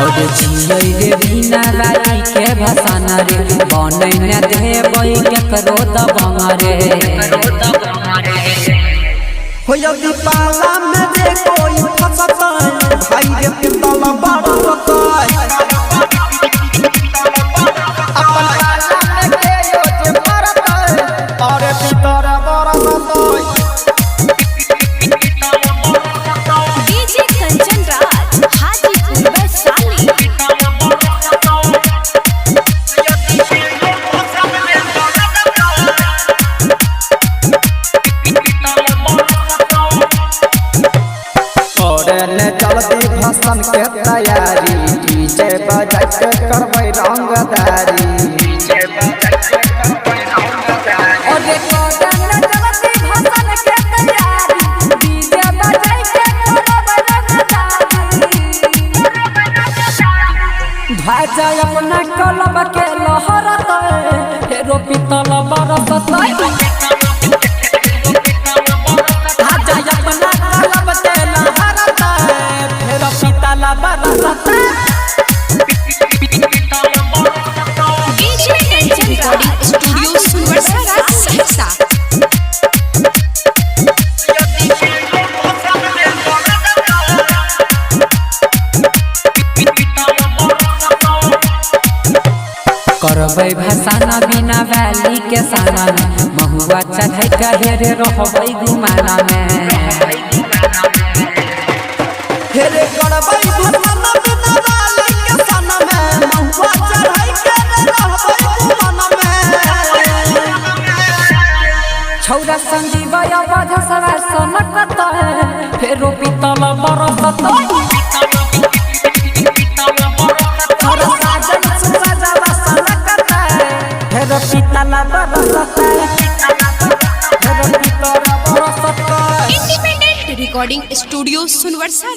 और जियै रे बिना राई के भसान रे बनै न देबै केकरो दबंग रे हो यदि पाला में रे कोई फसता भाई रे पितल बरसता अपन पाला में के यो जे मरता और पितर बरसता डीजे कंचन राज हाजीपुर वैशाली जल्दी भसन के तैयारी डीजे बजा के करबै रंगदारी ओरे कोडन जल्दी भसन के तैयारी डीजे बजा के करबै रंगदारी भाजा अपना कलब के लहरत फेरो पितल बरसत DJ Kanchan recording studio Sunwarsa Saharsa करबै भसाना बिना वैली के साना में महुआ चढ़ै कहेरे रहबै गुमाना में हेरे करबै भसाना बिना वाली के साना में महुआ चढ़ै के रहबै गुमाना में छौरा संजीव अवध सवा सनकत फेरो पितल बरसत छौरा साजन सुरजवा सनकत फेरो पितल बरसत फेरो पितल बरसत इंडिपेंडेंट रिकॉर्डिंग स्टूडियो सुनवरसा